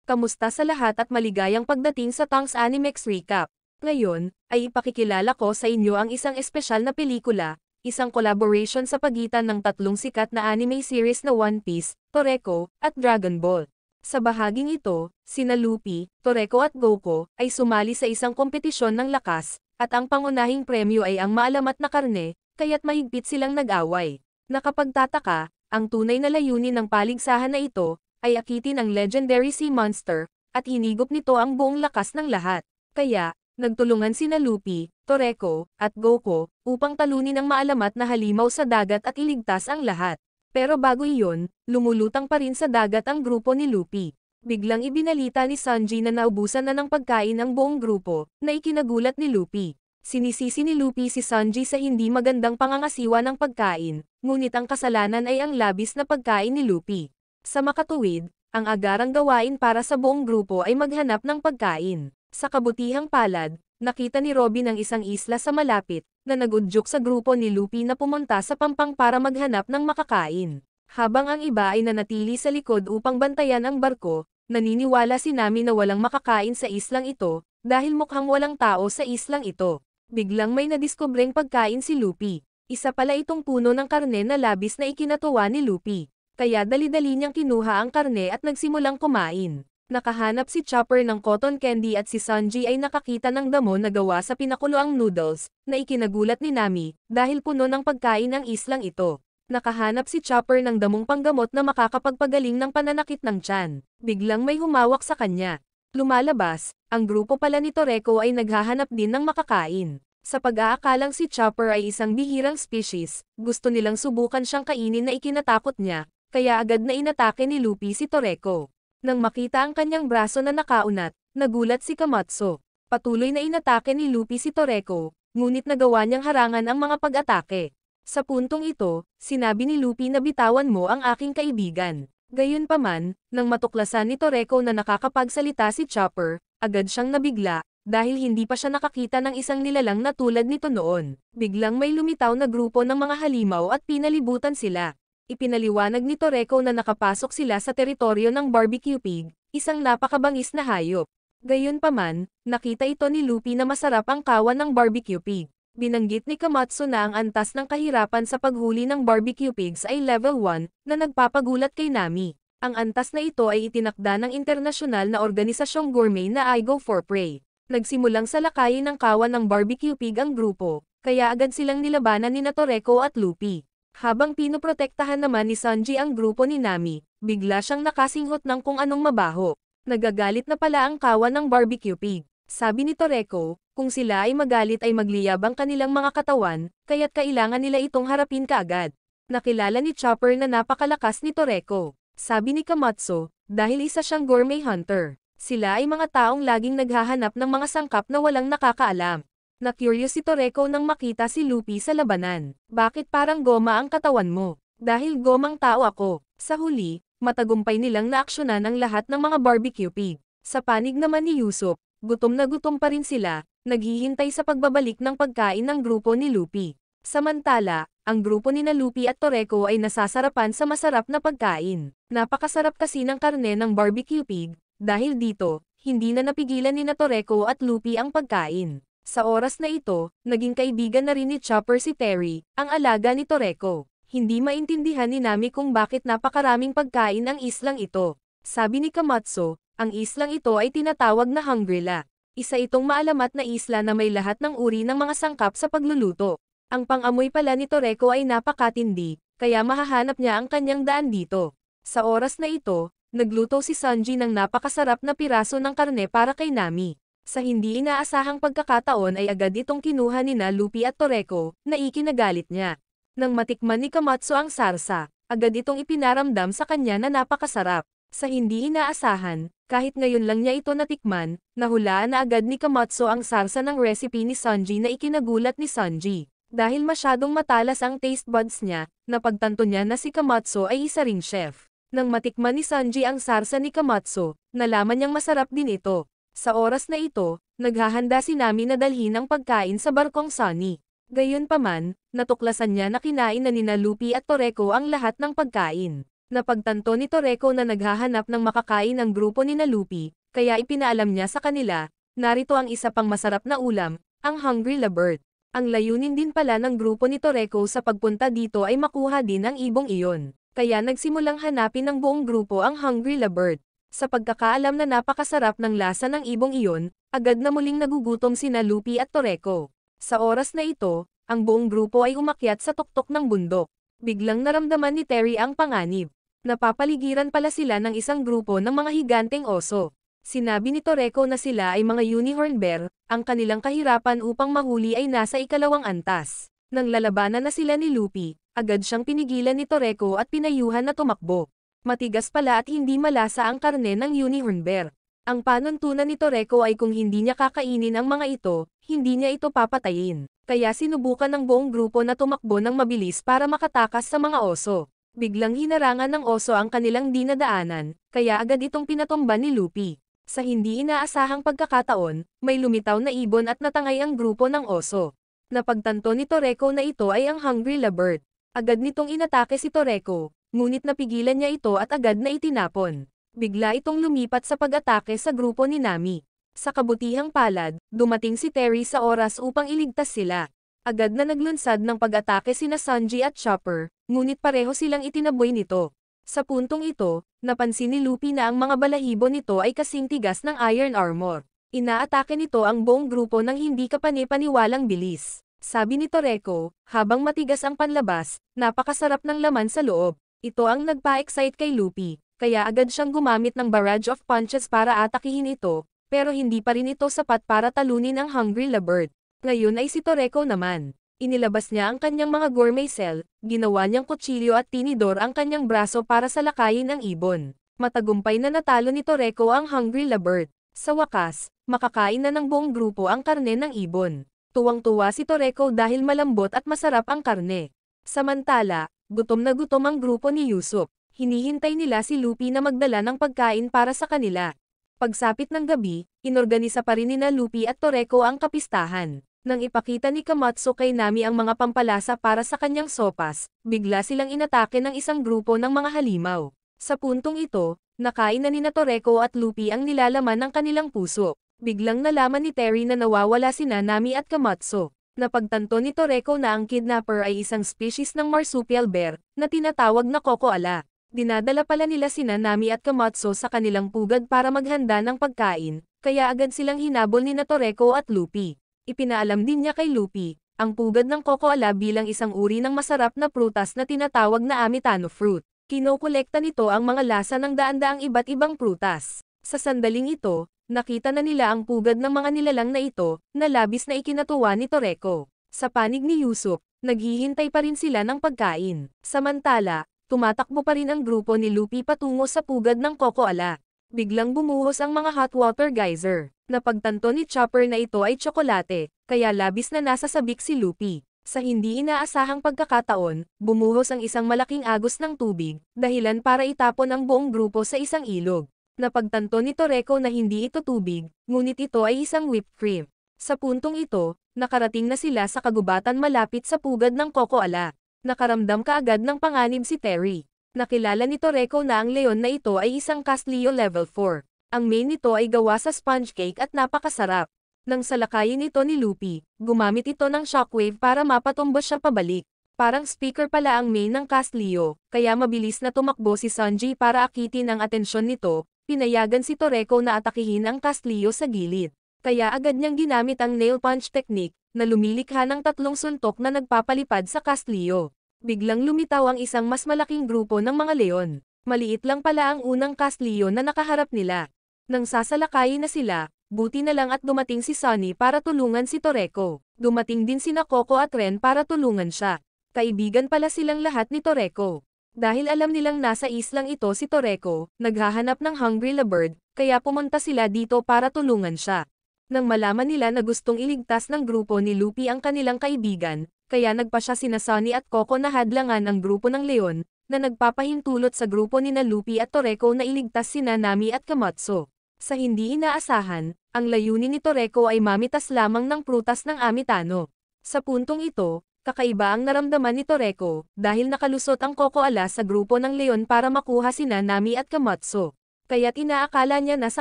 Kamusta sa lahat at maligayang pagdating sa Tongs Animex Recap. Ngayon, ay ipakikilala ko sa inyo ang isang espesyal na pelikula, isang collaboration sa pagitan ng tatlong sikat na anime series na One Piece, Toreko, at Dragon Ball. Sa bahaging ito, sina Luffy, Toreko at Goku ay sumali sa isang kompetisyon ng lakas, at ang pangunahing premyo ay ang maalamat na karne, kaya't mahigpit silang nag-away. Nakapagtataka, ang tunay na layunin ng paligsahan na ito, ay akitin ang legendary sea monster, at hinigop nito ang buong lakas ng lahat. Kaya, nagtulungan sina Luffy, Toreko, at Goku, upang talunin ang maalamat na halimaw sa dagat at iligtas ang lahat. Pero bago iyon, lumulutang pa rin sa dagat ang grupo ni Luffy. Biglang ibinalita ni Sanji na naubusan na ng pagkain ang buong grupo, na ikinagulat ni Luffy. Sinisisi ni Luffy si Sanji sa hindi magandang pangangasiwa ng pagkain, ngunit ang kasalanan ay ang labis na pagkain ni Luffy. Sa makatuwid, ang agarang gawain para sa buong grupo ay maghanap ng pagkain. Sa kabutihang palad, nakita ni Robin ang isang isla sa malapit, na nagudyok sa grupo ni Luffy na pumunta sa pampang para maghanap ng makakain. Habang ang iba ay nanatili sa likod upang bantayan ang barko, naniniwala si Nami na walang makakain sa islang ito, dahil mukhang walang tao sa islang ito. Biglang may nadiskubreng pagkain si Luffy. Isa pala itong puno ng karne na labis na ikinatuwa ni Luffy. Kaya dali-dali niyang kinuha ang karne at nagsimulang kumain. Nakahanap si Chopper ng cotton candy at si Sanji ay nakakita ng damo na gawa sa pinakuloang noodles, na ikinagulat ni Nami, dahil puno ng pagkain ang islang ito. Nakahanap si Chopper ng damong panggamot na makakapagpagaling ng pananakit ng tiyan. Biglang may humawak sa kanya. Lumalabas, ang grupo pala ni Toreko ay naghahanap din ng makakain. Sa pag-aakalang si Chopper ay isang bihirang species, gusto nilang subukan siyang kainin na ikinatakot niya, kaya agad na inatake ni Luffy si Toreko. Nang makita ang kanyang braso na nakaunat, nagulat si Kamatsu. Patuloy na inatake ni Luffy si Toreko, ngunit nagawa niyang harangan ang mga pag-atake. Sa puntong ito, sinabi ni Luffy na bitawan mo ang aking kaibigan. Gayunpaman, nang matuklasan ni Toreko na nakakapagsalita si Chopper, agad siyang nabigla, dahil hindi pa siya nakakita ng isang nilalang na tulad nito noon. Biglang may lumitaw na grupo ng mga halimaw at pinalibutan sila. Ipinaliwanag ni Toreko na nakapasok sila sa teritoryo ng barbecue pig, isang napakabangis na hayop. Gayunpaman, nakita ito ni Luffy na masarap ang kawan ng barbecue pig. Binanggit ni Kamatsu na ang antas ng kahirapan sa paghuli ng barbecue pigs ay level 1, na nagpapagulat kay Nami. Ang antas na ito ay itinakda ng internasyonal na organisasyong gourmet na I Go for Prey. Nagsimulang salakayin ng kawan ng barbecue pig ang grupo, kaya agad silang nilabanan ni Toreko at Luffy. Habang pinoprotektahan naman ni Sanji ang grupo ni Nami, bigla siyang nakasinghot ng kung anong mabaho. Nagagalit na pala ang kawan ng barbecue pig. Sabi ni Toreko, kung sila ay magalit ay magliyabang kanilang mga katawan, kaya't kailangan nila itong harapin kaagad. Nakilala ni Chopper na napakalakas ni Toreko. Sabi ni Kamatsu, dahil isa siyang gourmet hunter. Sila ay mga taong laging naghahanap ng mga sangkap na walang nakakaalam. Na-curious si Toreko nang makita si Luffy sa labanan. Bakit parang goma ang katawan mo? Dahil gomang tao ako. Sa huli, matagumpay nilang naaksyonan ang lahat ng mga barbecue pig. Sa panig naman ni Usopp, gutom na gutom pa rin sila, naghihintay sa pagbabalik ng pagkain ng grupo ni Luffy. Samantala, ang grupo ni Luffy at Toreko ay nasasarapan sa masarap na pagkain. Napakasarap kasi ng karne ng barbecue pig, dahil dito, hindi na napigilan ni Toreko at Luffy ang pagkain. Sa oras na ito, naging kaibigan na rin ni Chopper si Terry, ang alaga ni Toreko. Hindi maintindihan ni Nami kung bakit napakaraming pagkain ang islang ito. Sabi ni Kamatsu, ang islang ito ay tinatawag na Hungryla. Isa itong maalamat na isla na may lahat ng uri ng mga sangkap sa pagluluto. Ang pang-amoy pala ni Toreko ay napakatindi, kaya mahahanap niya ang kanyang daan dito. Sa oras na ito, nagluto si Sanji ng napakasarap na piraso ng karne para kay Nami. Sa hindi inaasahang pagkakataon ay agad itong kinuha ni Luffy at Toreko, na ikinagalit niya. Nang matikman ni Kamatsu ang sarsa, agad itong ipinaramdam sa kanya na napakasarap. Sa hindi inaasahan, kahit ngayon lang niya ito natikman, nahulaan na agad ni Kamatsu ang sarsa ng recipe ni Sanji na ikinagulat ni Sanji. Dahil masyadong matalas ang taste buds niya, napagtanto niya na si Kamatsu ay isa ring chef. Nang matikman ni Sanji ang sarsa ni Kamatsu, nalaman niyang masarap din ito. Sa oras na ito, naghahanda si Nami na dalhin ang pagkain sa barkong Sunny. Gayunpaman, natuklasan niya na kinain na nina Luffy at Toreko ang lahat ng pagkain. Napagtanto ni Toreko na naghahanap ng makakain ang grupo ni Luffy, kaya ipinaalam niya sa kanila, narito ang isa pang masarap na ulam, ang Hungry Labird. Ang layunin din pala ng grupo ni Toreko sa pagpunta dito ay makuha din ang ibong iyon. Kaya nagsimulang hanapin ng buong grupo ang Hungry Labird. Sa pagkakaalam na napakasarap ng lasa ng ibong iyon, agad na muling nagugutom sina Luffy at Toreko. Sa oras na ito, ang buong grupo ay umakyat sa tuktok ng bundok. Biglang naramdaman ni Terry ang panganib. Napapaligiran pala sila ng isang grupo ng mga higanteng oso. Sinabi ni Toreko na sila ay mga unicorn bear, ang kanilang kahirapan upang mahuli ay nasa ikalawang antas. Nang lalabanan na sila ni Luffy, agad siyang pinigilan ni Toreko at pinayuhan na tumakbo. Matigas pala at hindi malasa ang karne ng unicorn bear. Ang panuntunan ni Toreko ay kung hindi niya kakainin ang mga ito, hindi niya ito papatayin. Kaya sinubukan ng buong grupo na tumakbo ng mabilis para makatakas sa mga oso. Biglang hinarangan ng oso ang kanilang dinadaanan, kaya agad itong pinatumba ni Luffy. Sa hindi inaasahang pagkakataon, may lumitaw na ibon at natangay ang grupo ng oso. Napagtanto ni Toreko na ito ay ang Hungry Labird. Agad nitong inatake si Toreko, ngunit napigilan niya ito at agad na itinapon. Bigla itong lumipat sa pag-atake sa grupo ni Nami. Sa kabutihang palad, dumating si Terry sa oras upang iligtas sila. Agad na naglunsad ng pag-atake sina Sanji at Chopper, ngunit pareho silang itinaboy nito. Sa puntong ito, napansin ni Luffy na ang mga balahibo nito ay kasing tigas ng iron armor. Inaatake nito ang buong grupo ng hindi kapani-paniwalang bilis. Sabi ni Toreko, habang matigas ang panlabas, napakasarap ng laman sa loob. Ito ang nagpa-excite kay Luffy, kaya agad siyang gumamit ng barrage of punches para atakihin ito, pero hindi pa rin ito sapat para talunin ang Hungry Labird. Ngayon ay si Toreko naman. Inilabas niya ang kanyang mga gourmet cell, ginawa niyang kutsilyo at tinidor ang kanyang braso para salakayin ang ibon. Matagumpay na natalo ni Toreko ang Hungry Labird. Sa wakas, makakain na ng buong grupo ang karne ng ibon. Tuwang-tuwa si Toreko dahil malambot at masarap ang karne. Samantala, gutom na gutom ang grupo ni Usopp. Hinihintay nila si Luffy na magdala ng pagkain para sa kanila. Pagsapit ng gabi, inorganisa pa rin nina Luffy at Toreko ang kapistahan. Nang ipakita ni Kamatsu kay Nami ang mga pampalasa para sa kanyang sopas, bigla silang inatake ng isang grupo ng mga halimaw. Sa puntong ito, nakain na nina Toreko at Luffy ang nilalaman ng kanilang puso. Biglang nalaman ni Terry na nawawala sina Nami at Kamatsu. Napagtanto ni Toreko na ang kidnapper ay isang species ng marsupial bear, na tinatawag na kokoala. Dinadala pala nila sina Nami at Kamatsu sa kanilang pugad para maghanda ng pagkain, kaya agad silang hinabol nina Toreko at Luffy. Ipinaalam din niya kay Luffy, ang pugad ng kokoala bilang isang uri ng masarap na prutas na tinatawag na Amitano fruit. Kinokolekta nito ang mga lasa ng daan-daang iba't ibang prutas. Sa sandaling ito, nakita na nila ang pugad ng mga nilalang na ito, na labis na ikinatuwa ni Toreko. Sa panig ni Usopp, naghihintay pa rin sila ng pagkain. Samantala, tumatakbo pa rin ang grupo ni Luffy patungo sa pugad ng kokoala. Biglang bumuhos ang mga hot water geyser. Napagtanto ni Chopper na ito ay tsokolate, kaya labis na nasasabik si Luffy. Sa hindi inaasahang pagkakataon, bumuhos ang isang malaking agos ng tubig, dahilan para itapon ang buong grupo sa isang ilog. Napagtanto ni Toreko na hindi ito tubig, ngunit ito ay isang whipped cream. Sa puntong ito, nakarating na sila sa kagubatan malapit sa pugad ng kokoala. Nakaramdam kaagad ng panganib si Terry. Nakilala ni Toreko na ang leon na ito ay isang Castlio level 4. Ang main nito ay gawa sa sponge cake at napakasarap. Nang salakayin ito ni Luffy, gumamit ito ng shockwave para mapatumbos siya pabalik. Parang speaker pala ang main ng Castlio, kaya mabilis na tumakbo si Sanji para akitin ang atensyon nito, pinayagan si Toreko na atakihin ang Castlio sa gilid. Kaya agad niyang ginamit ang nail punch technique, na lumilikha ng tatlong suntok na nagpapalipad sa Castlio. Biglang lumitaw ang isang mas malaking grupo ng mga leon. Maliit lang pala ang unang Castlio na nakaharap nila. Nang sasalakayin na sila, buti na lang at dumating si Sunny para tulungan si Toreko. Dumating din sina Coco at Ren para tulungan siya. Kaibigan pala silang lahat ni Toreko. Dahil alam nilang nasa islang ito si Toreko, naghahanap ng Hungry Labird, kaya pumunta sila dito para tulungan siya. Nang malaman nila na gustong iligtas ng grupo ni Luffy ang kanilang kaibigan, kaya nagpa siya sina Sunny at Coco na hadlangan ang grupo ng leon, na nagpapahintulot sa grupo ni Luffy at Toreko na iligtas sina Nami at Kamatsu. Sa hindi inaasahan, ang layunin ni Toreko ay mamitas lamang ng prutas ng Amitano. Sa puntong ito, Kakaiba ang naramdaman ni Toreko, dahil nakalusot ang Kokoala sa grupo ng Leon para makuha sina Nami at Komatsu. Kaya't inaakala niya na sa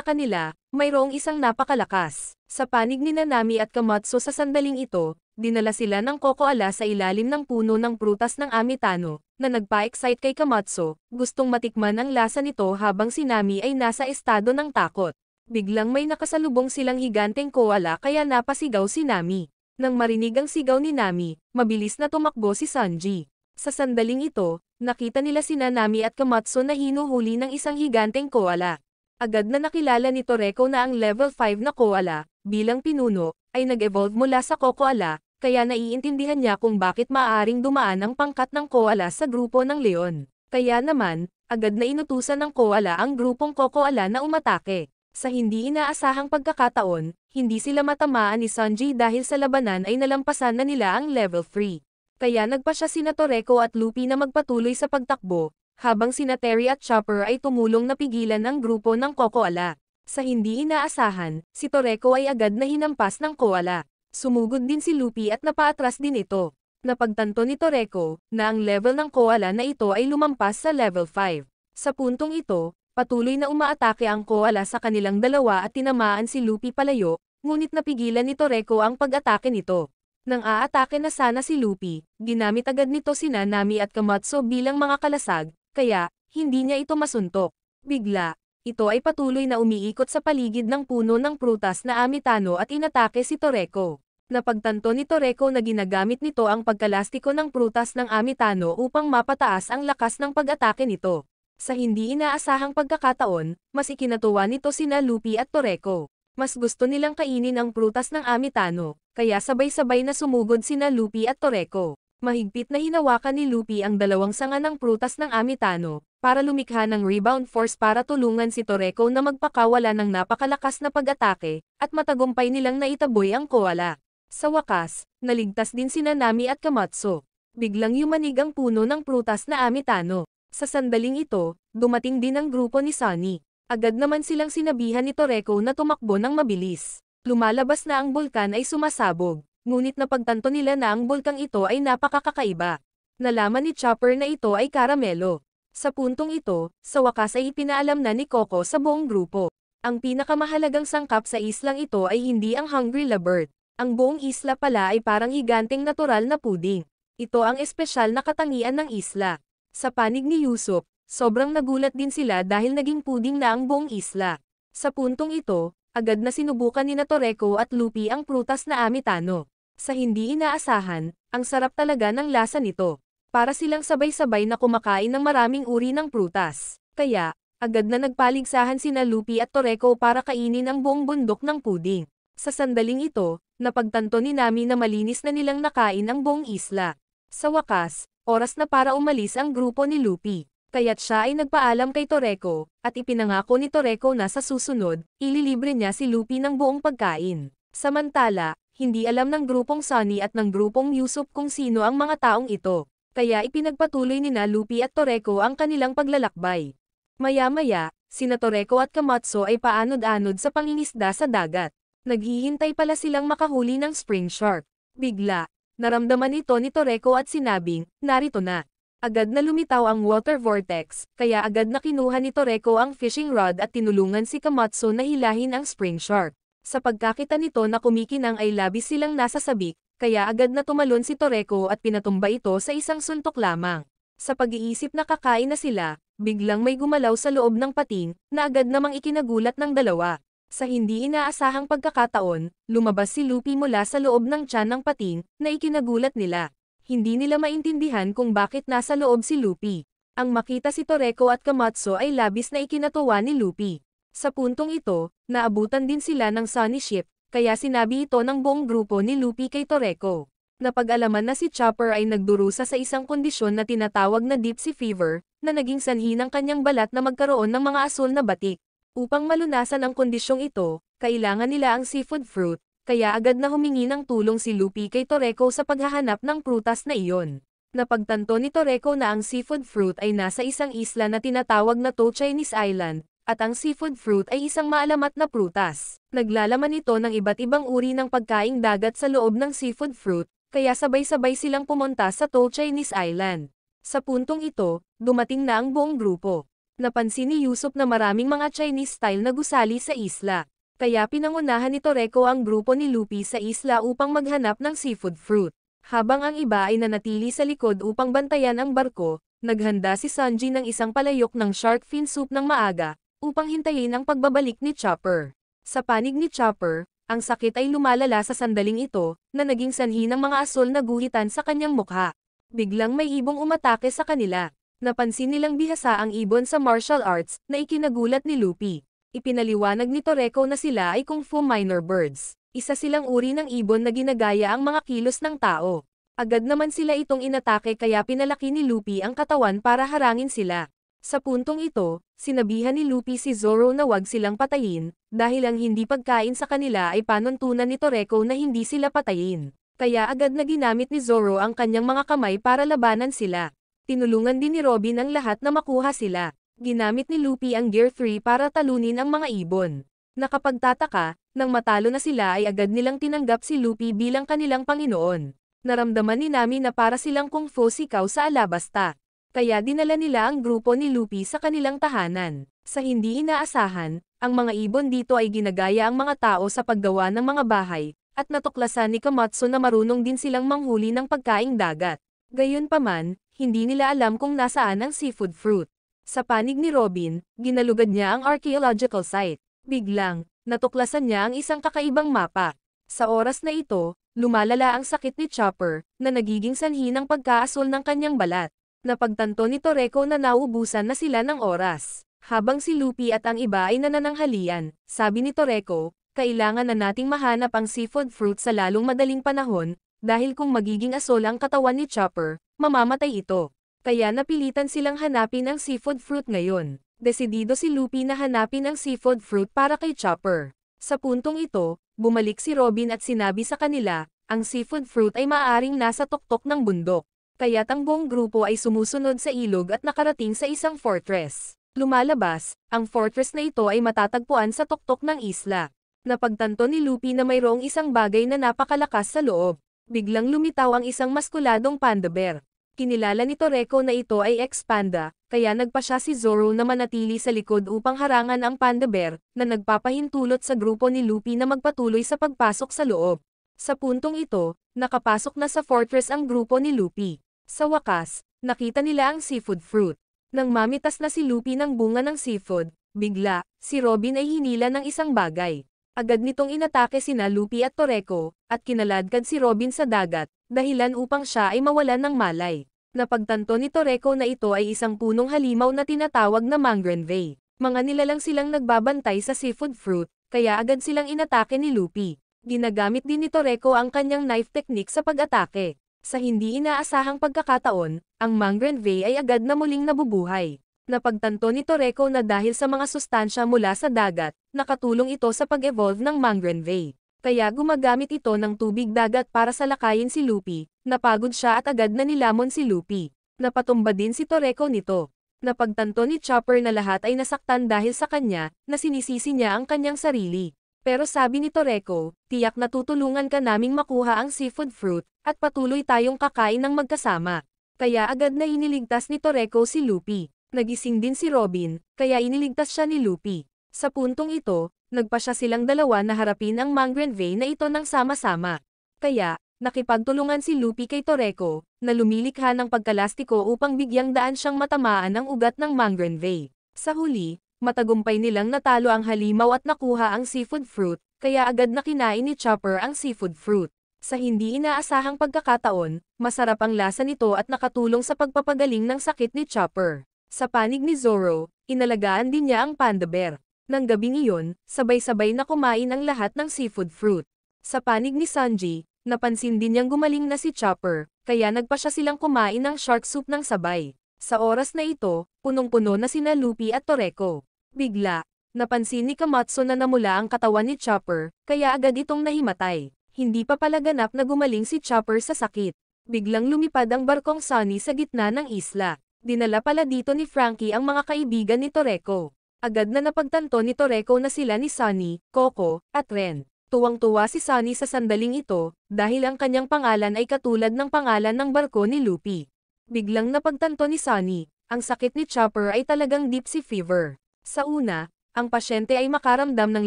kanila, mayroong isang napakalakas. Sa panig ni Nami at Komatsu sa sandaling ito, dinala sila ng Kokoala sa ilalim ng puno ng prutas ng Amitano, na nagpa-excite kay Komatsu, gustong matikman ang lasa nito habang si Nami ay nasa estado ng takot. Biglang may nakasalubong silang higanteng koala kaya napasigaw si Nami. Nang marinig ang sigaw ni Nami, mabilis na tumakbo si Sanji. Sa sandaling ito, nakita nila sina Nami at Komatsu na hinuhuli ng isang higanteng koala. Agad na nakilala ni Toreko na ang level 5 na koala, bilang pinuno, ay nag-evolve mula sa kokoala, kaya naiintindihan niya kung bakit maaaring dumaan ang pangkat ng koala sa grupo ng leon. Kaya naman, agad na inutusan ng koala ang grupong kokoala na umatake. Sa hindi inaasahang pagkakataon, hindi sila matamaan ni Sanji dahil sa labanan ay nalampasan na nila ang level 3. Kaya nagpa siya sina Toreko at Luffy na magpatuloy sa pagtakbo, habang sina Terry at Chopper ay tumulong na pigilan ang grupo ng kokoala. Sa hindi inaasahan, si Toreko ay agad na hinampas ng koala. Sumugod din si Luffy at napaatras din ito. Napagtanto ni Toreko, na ang level ng koala na ito ay lumampas sa level 5. Sa puntong ito, patuloy na umaatake ang koala sa kanilang dalawa at tinamaan si Luffy palayo, ngunit napigilan ni Toreko ang pag-atake nito. Nang aatake na sana si Luffy, ginamit agad nito sina Nami at Komatsu bilang mga kalasag, kaya, hindi niya ito masuntok. Bigla, ito ay patuloy na umiikot sa paligid ng puno ng prutas na Amitano at inatake si Toreko. Napagtanto ni Toreko na ginagamit nito ang pagkalastiko ng prutas ng Amitano upang mapataas ang lakas ng pag-atake nito. Sa hindi inaasahang pagkakataon, mas ikinatuwa nito sina Luffy at Toreko. Mas gusto nilang kainin ang prutas ng Amitano, kaya sabay-sabay na sumugod sina Luffy at Toreko. Mahigpit na hinawakan ni Luffy ang dalawang sanga ng prutas ng Amitano, para lumikha ng rebound force para tulungan si Toreko na magpakawala ng napakalakas na pag-atake, at matagumpay nilang naitaboy ang koala. Sa wakas, naligtas din sina Nami at Komatsu. Biglang yumanig ang puno ng prutas na Amitano. Sa sandaling ito, dumating din ang grupo ni Sunny. Agad naman silang sinabihan ni Toreko na tumakbo ng mabilis. Lumalabas na ang bulkan ay sumasabog, ngunit napagtanto nila na ang bulkang ito ay napakakakaiba. Nalaman ni Chopper na ito ay karamelo. Sa puntong ito, sa wakas ay ipinaalam na ni Coco sa buong grupo. Ang pinakamahalagang sangkap sa islang ito ay hindi ang Hungry Labert. Ang buong isla pala ay parang higanteng natural na puding. Ito ang espesyal na katangian ng isla. Sa panig ni Usopp, sobrang nagulat din sila dahil naging puding na ang buong isla. Sa puntong ito, agad na sinubukan ni Toreko at Luffy ang prutas na Amitano. Sa hindi inaasahan, ang sarap talaga ng lasa nito. Para silang sabay-sabay na kumakain ng maraming uri ng prutas. Kaya, agad na nagpaligsahan sina Luffy at Toreko para kainin ang buong bundok ng puding. Sa sandaling ito, napagtanto ni Nami na malinis na nilang nakain ang buong isla. Sa wakas, oras na para umalis ang grupo ni Luffy. Kaya't siya ay nagpaalam kay Toreko, at ipinangako ni Toreko na sa susunod, ililibre niya si Luffy ng buong pagkain. Samantala, hindi alam ng grupong Sunny at ng grupong Usopp kung sino ang mga taong ito. Kaya ipinagpatuloy nina Luffy at Toreko ang kanilang paglalakbay. Maya-maya, sina Toreko at Komatsu ay paanod-anod sa pangingisda sa dagat. Naghihintay pala silang makahuli ng spring shark. Bigla, naramdaman ito ni Toreko at sinabing, narito na. Agad na lumitaw ang water vortex, kaya agad na kinuha ni Toreko ang fishing rod at tinulungan si Komatsu na hilahin ang spring shark. Sa pagkakita nito na kumikinang ay labis silang nasa sabik, kaya agad na tumalon si Toreko at pinatumba ito sa isang suntok lamang. Sa pag-iisip na kakain na sila, biglang may gumalaw sa loob ng pating, na agad namang ikinagulat ng dalawa. Sa hindi inaasahang pagkakataon, lumabas si Luffy mula sa loob ng tiyan ng pating, na ikinagulat nila. Hindi nila maintindihan kung bakit nasa loob si Luffy. Ang makita si Toreko at Komatsu ay labis na ikinatuwa ni Luffy. Sa puntong ito, naabutan din sila ng Sunny Ship, kaya sinabi ito ng buong grupo ni Luffy kay Toreko. Napag-alaman na si Chopper ay nagdurusa sa isang kondisyon na tinatawag na deep sea fever, na naging sanhi ng kanyang balat na magkaroon ng mga asul na batik. Upang malunasan ang kondisyong ito, kailangan nila ang seafood fruit, kaya agad na humingi ng tulong si Luffy kay Toreko sa paghahanap ng prutas na iyon. Napagtanto ni Toreko na ang seafood fruit ay nasa isang isla na tinatawag na To Chinese Island, at ang seafood fruit ay isang maalamat na prutas. Naglalaman ito ng iba't ibang uri ng pagkaing dagat sa loob ng seafood fruit, kaya sabay-sabay silang pumunta sa To Chinese Island. Sa puntong ito, dumating na ang buong grupo. Napansin ni Yusuf na maraming mga Chinese-style na gusali sa isla. Kaya pinangunahan ni Toreko ang grupo ni Luffy sa isla upang maghanap ng seafood fruit. Habang ang iba ay nanatili sa likod upang bantayan ang barko, naghanda si Sanji ng isang palayok ng shark fin soup ng maaga, upang hintayin ang pagbabalik ni Chopper. Sa panig ni Chopper, ang sakit ay lumalala sa sandaling ito, na naging sanhi ng mga asol na guhitan sa kanyang mukha. Biglang may ibong umatake sa kanila. Napansin nilang bihasa ang ibon sa martial arts, na ikinagulat ni Luffy. Ipinaliwanag ni Toreko na sila ay Kung Fu Minor Birds. Isa silang uri ng ibon na ginagaya ang mga kilos ng tao. Agad naman sila itong inatake kaya pinalaki ni Luffy ang katawan para harangin sila. Sa puntong ito, sinabihan ni Luffy si Zoro na wag silang patayin, dahil ang hindi pagkain sa kanila ay panuntunan ni Toreko na hindi sila patayin. Kaya agad na ginamit ni Zoro ang kanyang mga kamay para labanan sila. Tinulungan din ni Robin ang lahat na makuha sila. Ginamit ni Luffy ang Gear 3 para talunin ang mga ibon. Nakapagtataka, nang matalo na sila ay agad nilang tinanggap si Luffy bilang kanilang Panginoon. Naramdaman ni Nami na para silang kung fu sikaw sa Alabasta. Kaya dinala nila ang grupo ni Luffy sa kanilang tahanan. Sa hindi inaasahan, ang mga ibon dito ay ginagaya ang mga tao sa paggawa ng mga bahay, at natuklasan ni Komatsu na marunong din silang manghuli ng pagkaing dagat. Gayunpaman, hindi nila alam kung nasaan ang seafood fruit. Sa panig ni Robin, ginalugad niya ang archaeological site. Biglang, natuklasan niya ang isang kakaibang mapa. Sa oras na ito, lumalala ang sakit ni Chopper, na nagiging sanhi ng pagkaasol ng kanyang balat. Napagtanto ni Toreko na naubusan na sila ng oras. Habang si Luffy at ang iba ay nanananghalian, sabi ni Toreko, kailangan na nating mahanap ang seafood fruit sa lalong madaling panahon, dahil kung magiging asol ang katawan ni Chopper, mamamatay ito. Kaya napilitan silang hanapin ang seafood fruit ngayon. Desidido si Luffy na hanapin ang seafood fruit para kay Chopper. Sa puntong ito, bumalik si Robin at sinabi sa kanila, ang seafood fruit ay maaaring nasa tuktok ng bundok. Kaya't ang buong grupo ay sumusunod sa ilog at nakarating sa isang fortress. Lumalabas, ang fortress na ito ay matatagpuan sa tuktok ng isla. Napagtanto ni Luffy na mayroong isang bagay na napakalakas sa loob. Biglang lumitaw ang isang maskuladong panda bear. Kinilala ni Toreko na ito ay ex-panda, kaya nagpa siya si Zoro na manatili sa likod upang harangan ang panda bear, na nagpapahintulot sa grupo ni Luffy na magpatuloy sa pagpasok sa loob. Sa puntong ito, nakapasok na sa fortress ang grupo ni Luffy. Sa wakas, nakita nila ang seafood fruit. Nang mamitas na si Luffy ng bunga ng seafood, bigla, si Robin ay hinila ng isang bagay. Agad nitong inatake sina Luffy at Toreko, at kinaladkad si Robin sa dagat, dahilan upang siya ay mawalan ng malay. Napagtanto ni Toreko na ito ay isang punong halimaw na tinatawag na mangrove. Mga nilalang silang nagbabantay sa seafood fruit, kaya agad silang inatake ni Luffy. Ginagamit din ni Toreko ang kanyang knife technique sa pag-atake. Sa hindi inaasahang pagkakataon, ang mangrove ay agad na muling nabubuhay. Napagtanto ni Toreko na dahil sa mga sustansya mula sa dagat, nakatulong ito sa pag-evolve ng mangrove. Kaya gumagamit ito ng tubig dagat para salakayin si Luffy, napagod siya at agad na nilamon si Luffy. Napatumba din si Toreko nito. Napagtanto ni Chopper na lahat ay nasaktan dahil sa kanya, na sinisisi niya ang kanyang sarili. Pero sabi ni Toreko, tiyak na tutulungan ka naming makuha ang seafood fruit, at patuloy tayong kakain ng magkasama. Kaya agad na iniligtas ni Toreko si Luffy. Nagising din si Robin, kaya iniligtas siya ni Luffy. Sa puntong ito, nagpa siya silang dalawa na harapin ang mangrove na ito ng sama-sama. Kaya, nakipagtulungan si Luffy kay Toreko, na lumilikha ng pagkalastiko upang bigyang daan siyang matamaan ang ugat ng mangrove. Sa huli, matagumpay nilang natalo ang halimaw at nakuha ang seafood fruit, kaya agad na kinain ni Chopper ang seafood fruit. Sa hindi inaasahang pagkakataon, masarap ang lasa nito at nakatulong sa pagpapagaling ng sakit ni Chopper. Sa panig ni Zoro, inalagaan din niya ang panda bear. Nang gabing iyon, sabay-sabay na kumain ang lahat ng seafood fruit. Sa panig ni Sanji, napansin din niyang gumaling na si Chopper, kaya nagpa siya silang kumain ng shark soup ng sabay. Sa oras na ito, punong-puno na sina Luffy at Toreko. Bigla, napansin ni Komatsu na namula ang katawan ni Chopper, kaya agad itong nahimatay. Hindi pa pala ganap na gumaling si Chopper sa sakit. Biglang lumipad ang barkong Sunny sa gitna ng isla. Dinala pala dito ni Frankie ang mga kaibigan ni Toreko. Agad na napagtanto ni Toreko na sila ni Sunny, Coco, at Ren. Tuwang-tuwa si Sunny sa sandaling ito, dahil ang kanyang pangalan ay katulad ng pangalan ng barko ni Luffy. Biglang napagtanto ni Sunny, ang sakit ni Chopper ay talagang deep sea fever. Sa una, ang pasyente ay makaramdam ng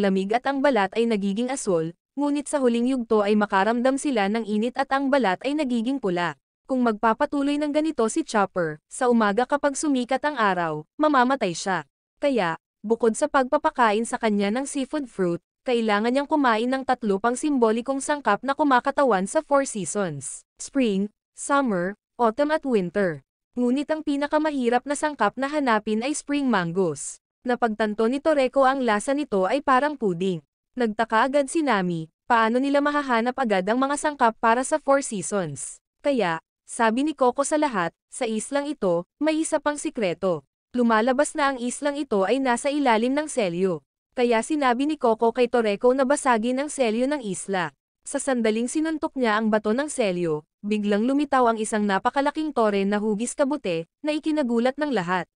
lamig at ang balat ay nagiging aswol, ngunit sa huling yugto ay makaramdam sila ng init at ang balat ay nagiging pula. Kung magpapatuloy ng ganito si Chopper, sa umaga kapag sumikat ang araw, mamamatay siya. Kaya, bukod sa pagpapakain sa kanya ng seafood fruit, kailangan niyang kumain ng 3 pang simbolikong sangkap na kumakatawan sa 4 seasons: Spring, Summer, Autumn at Winter. Ngunit ang pinakamahirap na sangkap na hanapin ay spring mangoes. Napagtanto ni Toreko ang lasa nito ay parang puding. Nagtaka agad si Nami, paano nila mahahanap agad ang mga sangkap para sa 4 seasons. Kaya, sabi ni Coco sa lahat, sa islang ito, may isa pang sikreto. Lumalabas na ang islang ito ay nasa ilalim ng selyo. Kaya sinabi ni Coco kay Toreko na basagin ang selyo ng isla. Sa sandaling sinuntok niya ang bato ng selyo, biglang lumitaw ang isang napakalaking tore na hugis kabute, na ikinagulat ng lahat.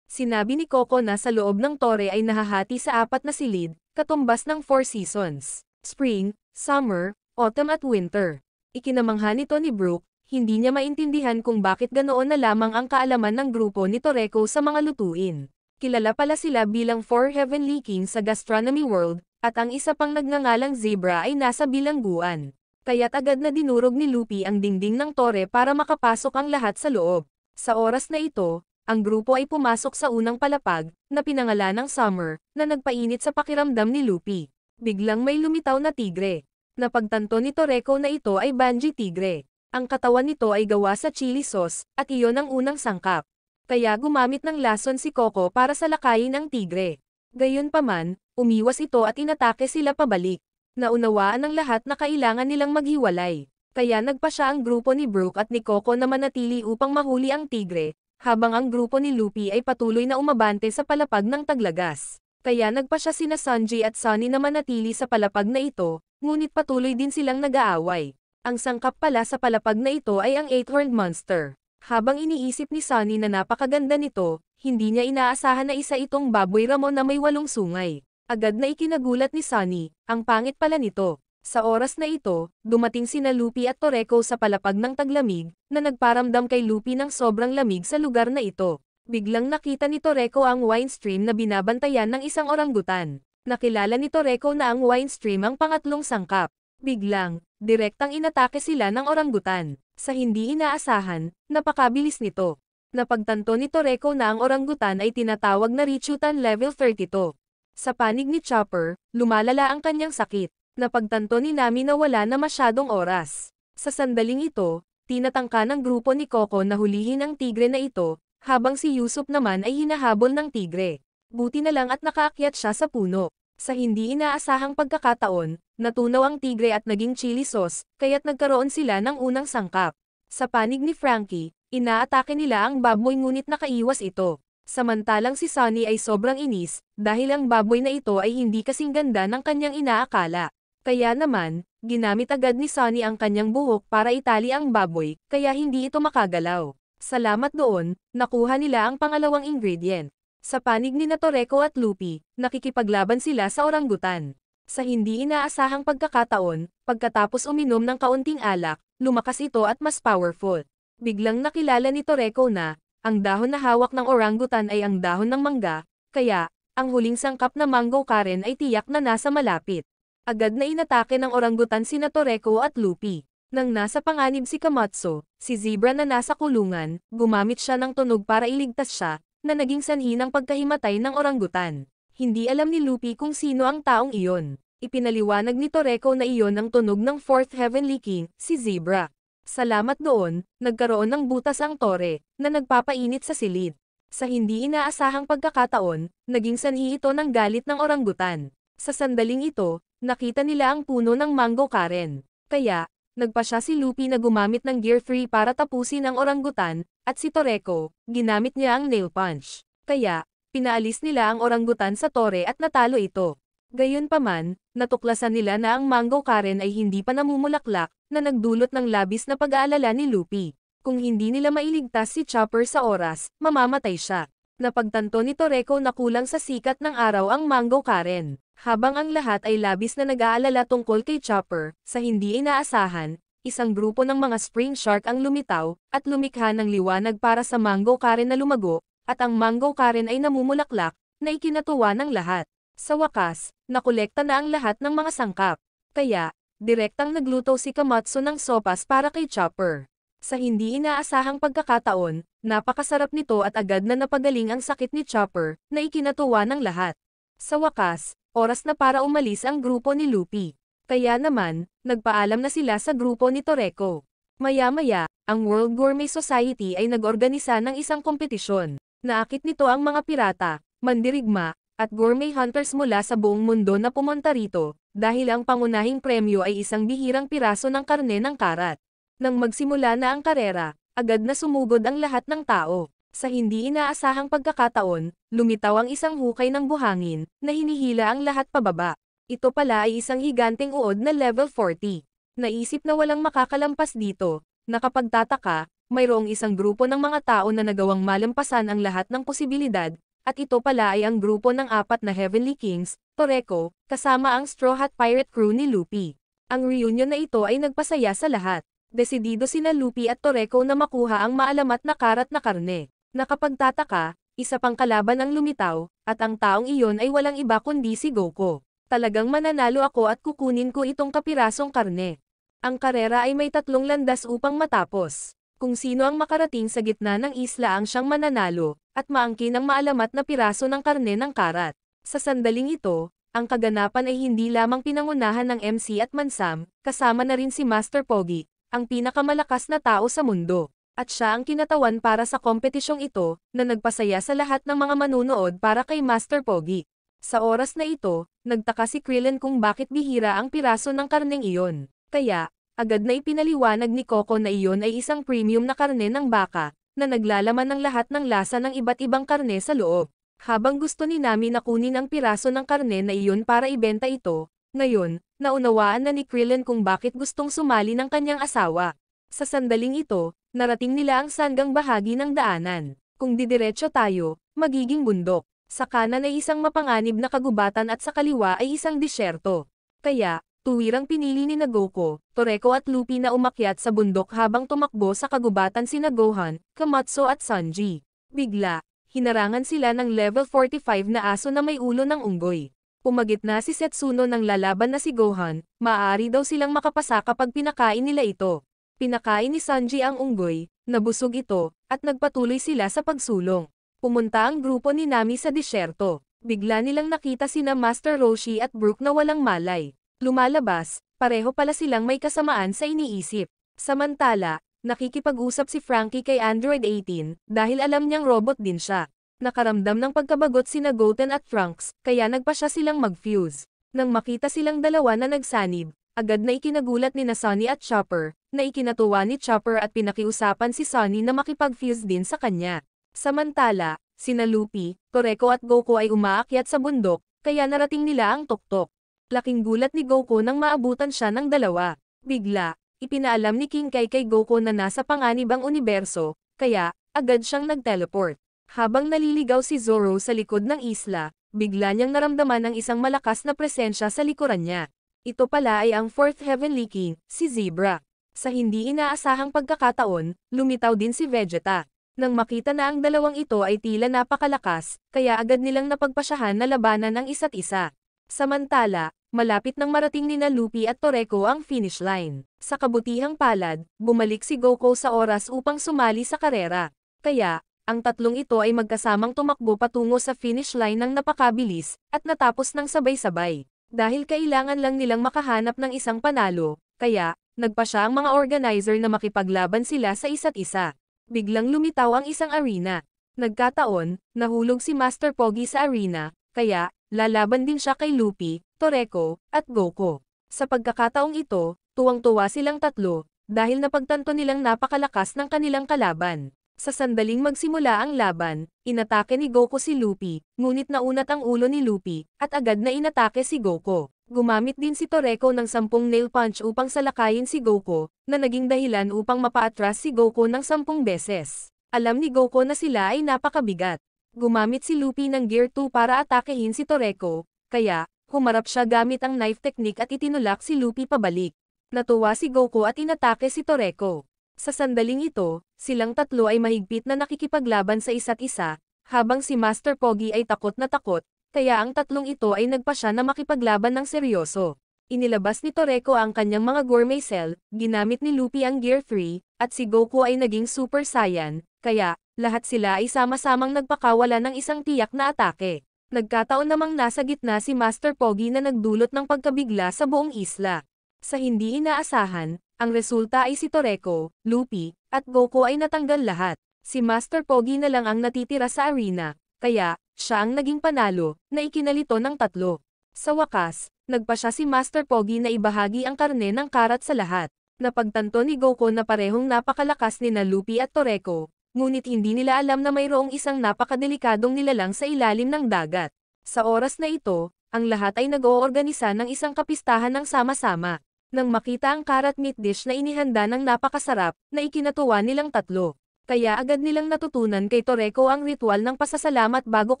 Sinabi ni Coco na sa loob ng tore ay nahahati sa 4 na silid, katumbas ng 4 seasons: Spring, Summer, Autumn at Winter. Ikinamangha nito ni Brook, hindi niya maintindihan kung bakit ganoon na lamang ang kaalaman ng grupo ni Toreko sa mga lutuin. Kilala pala sila bilang 4 Heavenly Kings sa Gastronomy World, at ang isa pang nagngangalang Zebra ay nasa bilangguan. Kaya't agad na dinurog ni Luffy ang dingding ng tore para makapasok ang lahat sa loob. Sa oras na ito, ang grupo ay pumasok sa unang palapag, na pinangalan ng Summer, na nagpainit sa pakiramdam ni Luffy. Biglang may lumitaw na tigre. Napagtanto ni Toreko na ito ay Banji Tigre. Ang katawan nito ay gawa sa chili sauce, at iyon ang unang sangkap. Kaya gumamit ng lason si Coco para salakayin ang tigre. Gayunpaman, umiwas ito at inatake sila pabalik. Naunawaan ng lahat na kailangan nilang maghiwalay. Kaya nagpa siya ang grupo ni Brook at ni Coco na manatili upang mahuli ang tigre, habang ang grupo ni Luffy ay patuloy na umabante sa palapag ng Taglagas. Kaya nagpa siya sina Sanji at Sunny na manatili sa palapag na ito, ngunit patuloy din silang nag-aaway. Ang sangkap pala sa palapag na ito ay ang 8-horned monster. Habang iniisip ni Sunny na napakaganda nito, hindi niya inaasahan na isa itong baboy ramo na may 8 sungay. Agad na ikinagulat ni Sunny, ang pangit pala nito. Sa oras na ito, dumating sina Luffy at Toreko sa palapag ng taglamig, na nagparamdam kay Luffy ng sobrang lamig sa lugar na ito. Biglang nakita ni Toreko ang wine stream na binabantayan ng isang orangutan. Nakilala ni Toreko na ang wine stream ang pangatlong sangkap. Biglang, direktang inatake sila ng orangutan. Sa hindi inaasahan, napakabilis nito. Napagtanto ni Toreko na ang orangutan ay tinatawag na Richutan level 32. Sa panig ni Chopper, lumalala ang kanyang sakit. Napagtanto ni Nami na wala na masyadong oras. Sa sandaling ito, tinatangka ng grupo ni Coco na hulihin ang tigre na ito, habang si Usopp naman ay hinahabol ng tigre. Buti na lang at nakaakyat siya sa puno. Sa hindi inaasahang pagkakataon, natunaw ang tigre at naging chili sauce, kaya't nagkaroon sila ng unang sangkap. Sa panig ni Frankie, inaatake nila ang baboy ngunit nakaiwas ito. Samantalang si Sunny ay sobrang inis, dahil ang baboy na ito ay hindi kasing ganda ng kanyang inaakala. Kaya naman, ginamit agad ni Sunny ang kanyang buhok para itali ang baboy, kaya hindi ito makagalaw. Salamat doon, nakuha nila ang pangalawang ingredient. Sa panig ni Toreko at Luffy, nakikipaglaban sila sa orangutan. Sa hindi inaasahang pagkakataon, pagkatapos uminom ng kaunting alak, lumakas ito at mas powerful. Biglang nakilala ni Toreko na, ang dahon na hawak ng orangutan ay ang dahon ng mangga, kaya, ang huling sangkap na mango karen ay tiyak na nasa malapit. Agad na inatake ng orangutan sina Toreko at Luffy. Nang nasa panganib si Kamatsu, si Zebra na nasa kulungan, gumamit siya ng tunog para iligtas siya, na naging sanhi ng pagkahimatay ng orangutan. Hindi alam ni Luffy kung sino ang taong iyon. Ipinaliwanag ni Toreko na iyon ang tunog ng 4th Heavenly King, si Zebra. Salamat doon, nagkaroon ng butas ang tore, na nagpapainit sa silid. Sa hindi inaasahang pagkakataon, naging sanhi ito ng galit ng orangutan. Sa sandaling ito, nakita nila ang puno ng mango karen. Kaya, nagpa siya si Luffy na gumamit ng Gear 3 para tapusin ang orangutan, at si Toreko, ginamit niya ang nail punch. Kaya, pinaalis nila ang orangutan sa tore at natalo ito. Gayunpaman, natuklasan nila na ang mango karen ay hindi pa namumulaklak, na nagdulot ng labis na pag-aalala ni Luffy. Kung hindi nila mailigtas si Chopper sa oras, mamamatay siya. Napagtanto ni Toreko na kulang sa sikat ng araw ang Mango Karen. Habang ang lahat ay labis na nag-aalala tungkol kay Chopper, sa hindi inaasahan, isang grupo ng mga Spring Shark ang lumitaw, at lumikha ng liwanag para sa Mango Karen na lumago, at ang Mango Karen ay namumulaklak, na ikinatuwa ng lahat. Sa wakas, nakolekta na ang lahat ng mga sangkap. Kaya, direktang nagluto si Kamatsu ng sopas para kay Chopper. Sa hindi inaasahang pagkakataon, napakasarap nito at agad na napagaling ang sakit ni Chopper, na ikinatuwa ng lahat. Sa wakas, oras na para umalis ang grupo ni Luffy. Kaya naman, nagpaalam na sila sa grupo ni Toreko. Maya-maya, ang World Gourmet Society ay nag-organisa ng isang kompetisyon. Naakit nito ang mga pirata, mandirigma, at gourmet hunters mula sa buong mundo na pumunta rito, dahil ang pangunahing premyo ay isang bihirang piraso ng karne ng karat. Nang magsimula na ang karera, agad na sumugod ang lahat ng tao. Sa hindi inaasahang pagkakataon, lumitaw ang isang hukay ng buhangin, na hinihila ang lahat pababa. Ito pala ay isang higanteng uod na level 40. Naisip na walang makakalampas dito, nakapagtataka, mayroong isang grupo ng mga tao na nagawang malampasan ang lahat ng posibilidad, at ito pala ay ang grupo ng 4 na Heavenly Kings, Toreko, kasama ang Straw Hat Pirate Crew ni Luffy. Ang reunion na ito ay nagpasaya sa lahat. Desidido sina Luffy at Toreko na makuha ang maalamat na karat na karne. Nakapagtataka, isa pang kalaban ang lumitaw, at ang taong iyon ay walang iba kundi si Goku. Talagang mananalo ako at kukunin ko itong kapirasong karne. Ang karera ay may 3 landas upang matapos. Kung sino ang makarating sa gitna ng isla ang siyang mananalo, at maangkin ang maalamat na piraso ng karne ng karat. Sa sandaling ito, ang kaganapan ay hindi lamang pinangunahan ng MC at Mansam, kasama na rin si Master Pogi, ang pinakamalakas na tao sa mundo. At siya ang kinatawan para sa kompetisyong ito, na nagpasaya sa lahat ng mga manunood para kay Master Pogi. Sa oras na ito, nagtaka si Krillin kung bakit bihira ang piraso ng karneng iyon. Kaya, agad na ipinaliwanag ni Coco na iyon ay isang premium na karne ng baka, na naglalaman ng lahat ng lasa ng iba't ibang karne sa loob. Habang gusto ni Nami na kunin ang piraso ng karne na iyon para ibenta ito, ngayon, naunawaan na ni Krillin kung bakit gustong sumali ng kanyang asawa. Sa sandaling ito, narating nila ang sanggang bahagi ng daanan. Kung didiretso tayo, magiging bundok. Sa kanan ay isang mapanganib na kagubatan at sa kaliwa ay isang disyerto. Kaya, tuwirang pinili ni Goku, Toreko at Luffy na umakyat sa bundok habang tumakbo sa kagubatan sina Gohan, Kamatsu at Sanji. Bigla, hinarangan sila ng level 45 na aso na may ulo ng unggoy. Pumagitna si Setsuno ng lalaban na si Gohan, maaari daw silang makapasa kapag pinakain nila ito. Pinakain ni Sanji ang unggoy, nabusog ito, at nagpatuloy sila sa pagsulong. Pumunta ang grupo ni Nami sa disyerto. Bigla nilang nakita sina Master Roshi at Brook na walang malay. Lumalabas, pareho pala silang may kasamaan sa iniisip. Samantala, nakikipag-usap si Frankie kay Android 18, dahil alam niyang robot din siya. Nakaramdam ng pagkabagot sina Goten at Trunks, kaya nagpa siya silang mag-fuse. Nang makita silang dalawa na nagsanib, agad na ikinagulat ni Sunny at Chopper, na ikinatuwa ni Chopper at pinakiusapan si Sunny na makipag-fuse din sa kanya. Samantala, sina Luffy, Toreko at Goku ay umaakyat sa bundok, kaya narating nila ang tuktok. Laking gulat ni Goku nang maabutan siya ng dalawa. Bigla, ipinaalam ni King Kai kay Goku na nasa panganib ang universo, kaya, agad siyang nag-teleport. Habang naliligaw si Zoro sa likod ng isla, bigla niyang naramdaman ang isang malakas na presensya sa likuran niya. Ito pala ay ang 4th Heavenly King, si Zebra. Sa hindi inaasahang pagkakataon, lumitaw din si Vegeta. Nang makita na ang dalawang ito ay tila napakalakas, kaya agad nilang napagpasyahan na labanan ang isa't isa. Samantala, malapit nang marating nina Luffy at Toreko ang finish line. Sa kabutihang palad, bumalik si Goku sa oras upang sumali sa karera. Kaya, ang tatlong ito ay magkasamang tumakbo patungo sa finish line ng napakabilis, at natapos ng sabay-sabay. Dahil kailangan lang nilang makahanap ng isang panalo, kaya, nagpa siya ang mga organizer na makipaglaban sila sa isa't isa. Biglang lumitaw ang isang arena. Nagkataon, nahulog si Master Pogi sa arena, kaya, lalaban din siya kay Luffy, Toreko, at Goku. Sa pagkakataong ito, tuwang-tuwa silang tatlo, dahil napagtanto nilang napakalakas ng kanilang kalaban. Sa sandaling magsimula ang laban, inatake ni Goku si Luffy, ngunit naunat ang ulo ni Luffy, at agad na inatake si Goku. Gumamit din si Toreko ng 10 nail punch upang salakayin si Goku, na naging dahilan upang mapaatras si Goku ng 10 beses. Alam ni Goku na sila ay napakabigat. Gumamit si Luffy ng Gear 2 para atakehin si Toreko, kaya, humarap siya gamit ang knife technique at itinulak si Luffy pabalik. Natuwa si Goku at inatake si Toreko. Sa sandaling ito, silang tatlo ay mahigpit na nakikipaglaban sa isa't isa, habang si Master Pogi ay takot na takot, kaya ang tatlong ito ay nagpasya na makipaglaban ng seryoso. Inilabas ni Toreko ang kanyang mga gourmet cell, ginamit ni Luffy ang Gear 3, at si Goku ay naging Super Saiyan, kaya, lahat sila ay sama-samang nagpakawala ng isang tiyak na atake. Nagkataon namang nasa gitna si Master Pogi na nagdulot ng pagkabigla sa buong isla. Sa hindi inaasahan, ang resulta ay si Toreko, Luffy, at Goku ay natanggal lahat. Si Master Pogi na lang ang natitira sa arena, kaya, siya ang naging panalo, na ikinalito ng tatlo. Sa wakas, nagpasya si Master Pogi na ibahagi ang karne ng karat sa lahat. Napagtanto ni Goku na parehong napakalakas ni Luffy at Toreko, ngunit hindi nila alam na mayroong isang napakadelikadong nilalang sa ilalim ng dagat. Sa oras na ito, ang lahat ay nag-oorganisa ng isang kapistahan ng sama-sama. Nang makita ang carrot meat dish na inihanda ng napakasarap, na ikinatuwa nilang tatlo. Kaya agad nilang natutunan kay Toreko ang ritual ng pasasalamat bago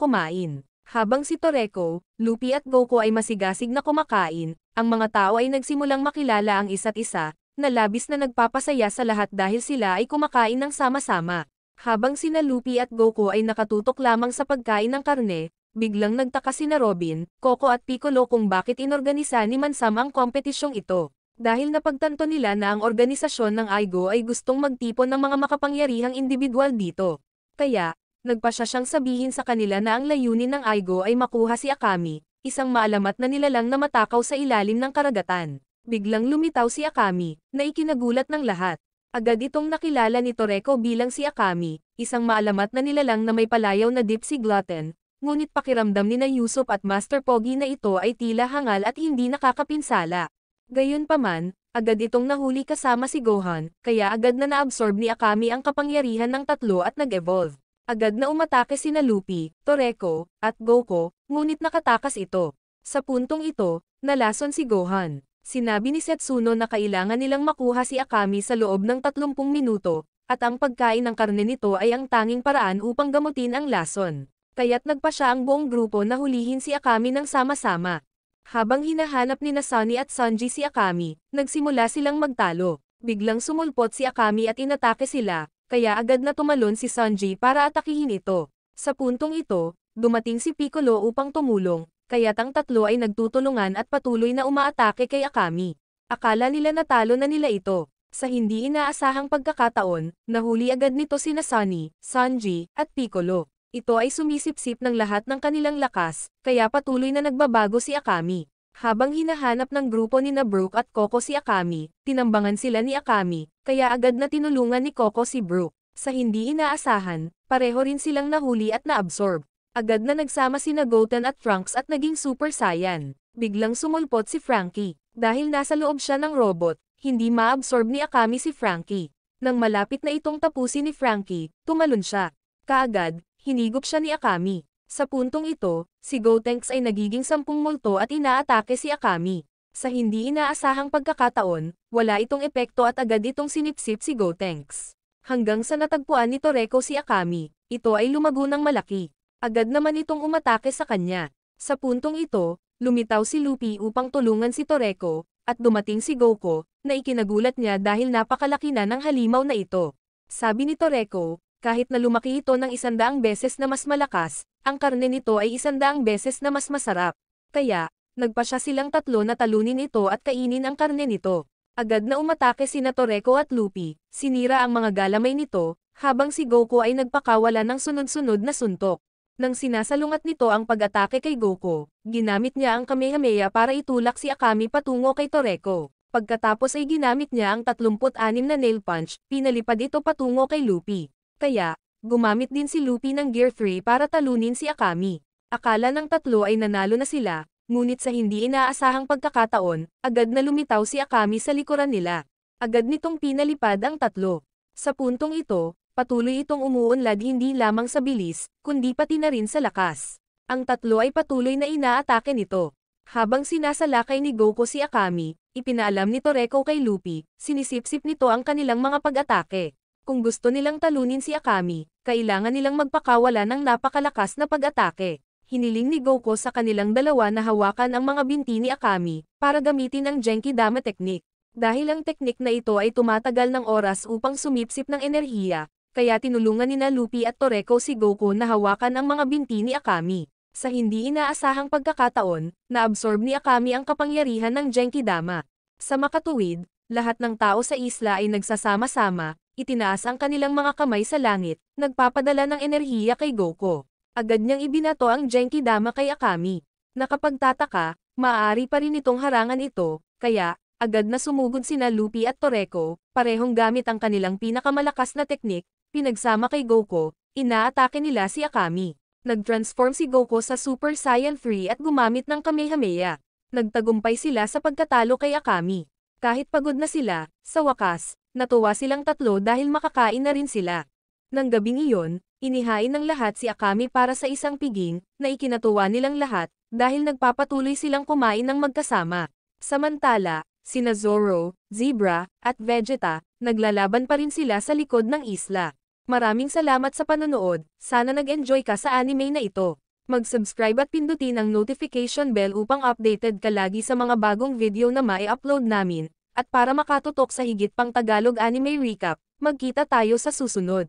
kumain. Habang si Toreko, Luffy at Goku ay masigasig na kumakain, ang mga tao ay nagsimulang makilala ang isa't isa, na labis na nagpapasaya sa lahat dahil sila ay kumakain ng sama-sama. Habang sina Luffy at Goku ay nakatutok lamang sa pagkain ng karne, biglang nagtaka sina Robin, Coco at Piccolo kung bakit inorganisa ni Mansam ang kompetisyong ito. Dahil napagtanto nila na ang organisasyon ng Aigo ay gustong magtipon ng mga makapangyarihang individual dito. Kaya, nagpasya siyang sabihin sa kanila na ang layunin ng Aigo ay makuha si Akami, isang maalamat na nilalang na matakaw sa ilalim ng karagatan. Biglang lumitaw si Akami, na ikinagulat ng lahat. Agad itong nakilala ni Toreko bilang si Akami, isang maalamat na nilalang na may palayaw na deep sea glutton, ngunit pakiramdam ni Usopp at Master Pogi na ito ay tila hangal at hindi nakakapinsala. Gayunpaman, agad itong nahuli kasama si Gohan, kaya agad na naabsorb ni Akami ang kapangyarihan ng tatlo at nag-evolve. Agad na umatake sina Luffy, Toreko, at Goku, ngunit nakatakas ito. Sa puntong ito, nalason si Gohan. Sinabi ni Setsuno na kailangan nilang makuha si Akami sa loob ng 30 minuto, at ang pagkain ng karne nito ay ang tanging paraan upang gamutin ang lason. Kaya't nagpa siya ang buong grupo na hulihin si Akami ng sama-sama. Habang hinahanap ni Sunny at Sanji si Akami, nagsimula silang magtalo. Biglang sumulpot si Akami at inatake sila, kaya agad na tumalon si Sanji para atakihin ito. Sa puntong ito, dumating si Piccolo upang tumulong, kaya't ang tatlo ay nagtutulungan at patuloy na umaatake kay Akami. Akala nila natalo na nila ito. Sa hindi inaasahang pagkakataon, nahuli agad nito sina Sunny, Sanji, at Piccolo. Ito ay sumisipsip ng lahat ng kanilang lakas, kaya patuloy na nagbabago si Akami. Habang hinahanap ng grupo ni Brook at Coco si Akami, tinambangan sila ni Akami, kaya agad na tinulungan ni Coco si Brook. Sa hindi inaasahan, pareho rin silang nahuli at naabsorb. Agad na nagsama sina Goten at Trunks at naging Super Saiyan. Biglang sumulpot si Franky. Dahil nasa loob siya ng robot, hindi maabsorb ni Akami si Franky. Nang malapit na itong tapusin ni Franky, tumalon siya. Kaagad, hinigop siya ni Akami. Sa puntong ito, si Gotenks ay nagiging 10 multo at inaatake si Akami. Sa hindi inaasahang pagkakataon, wala itong epekto at agad itong sinipsip si Gotenks. Hanggang sa natagpuan ni Toreko si Akami, ito ay lumago ng malaki. Agad naman itong umatake sa kanya. Sa puntong ito, lumitaw si Luffy upang tulungan si Toreko, at dumating si Goku, na ikinagulat niya dahil napakalaki na ng halimaw na ito. Sabi ni Toreko, kahit na lumaki ito ng 100 beses na mas malakas, ang karne nito ay 100 beses na mas masarap. Kaya, nagpasya silang tatlo na talunin ito at kainin ang karne nito. Agad na umatake sina Toreko at Luffy, sinira ang mga galamay nito, habang si Goku ay nagpakawala ng sunod-sunod na suntok. Nang sinasalungat nito ang pag-atake kay Goku, ginamit niya ang Kamehameha para itulak si Akami patungo kay Toreko. Pagkatapos ay ginamit niya ang 36 na nail punch, pinalipad ito patungo kay Luffy. Kaya, gumamit din si Luffy ng Gear 3 para talunin si Akami. Akala ng tatlo ay nanalo na sila, ngunit sa hindi inaasahang pagkakataon, agad na lumitaw si Akami sa likuran nila. Agad nitong pinalipad ang tatlo. Sa puntong ito, patuloy itong umuunlad hindi lamang sa bilis, kundi pati na rin sa lakas. Ang tatlo ay patuloy na inaatake nito. Habang sinasalakay ni Goku si Akami, ipinaalam ni Toreko kay Luffy, sinisipsip nito ang kanilang mga pag-atake. Kung gusto nilang talunin si Akami, kailangan nilang magpakawala ng napakalakas na pag-atake. Hiniling ni Goku sa kanilang dalawa na hawakan ang mga binti ni Akami, para gamitin ang Genki-dama technique. Dahil ang teknik na ito ay tumatagal ng oras upang sumipsip ng enerhiya, kaya tinulungan nina Luffy at Toreko si Goku na hawakan ang mga binti ni Akami. Sa hindi inaasahang pagkakataon, naabsorb ni Akami ang kapangyarihan ng Genki-dama. Sa makatuwid, lahat ng tao sa isla ay nagsasama-sama, itinaas ang kanilang mga kamay sa langit, nagpapadala ng enerhiya kay Goku. Agad niyang ibinato ang Genki-dama kay Akami. Nakapagtataka, maaari pa rin itong harangan ito, kaya, agad na sumugod sina Luffy at Toreko, parehong gamit ang kanilang pinakamalakas na teknik, pinagsama kay Goku, inaatake nila si Akami. Nag-transform si Goku sa Super Saiyan 3 at gumamit ng Kamehameha. Nagtagumpay sila sa pagkatalo kay Akami. Kahit pagod na sila, sa wakas, natuwa silang tatlo dahil makakain na rin sila. Nang gabing iyon, inihain ng lahat si Akami para sa isang piging, na ikinatuwa nilang lahat, dahil nagpapatuloy silang kumain ng magkasama. Samantala, sina Zoro, Zebra, at Vegeta, naglalaban pa rin sila sa likod ng isla. Maraming salamat sa panonood, sana nag-enjoy ka sa anime na ito. Mag-subscribe at pindutin ang notification bell upang updated ka lagi sa mga bagong video na mai-upload namin, at para makatutok sa higit pang Tagalog anime recap, magkita tayo sa susunod.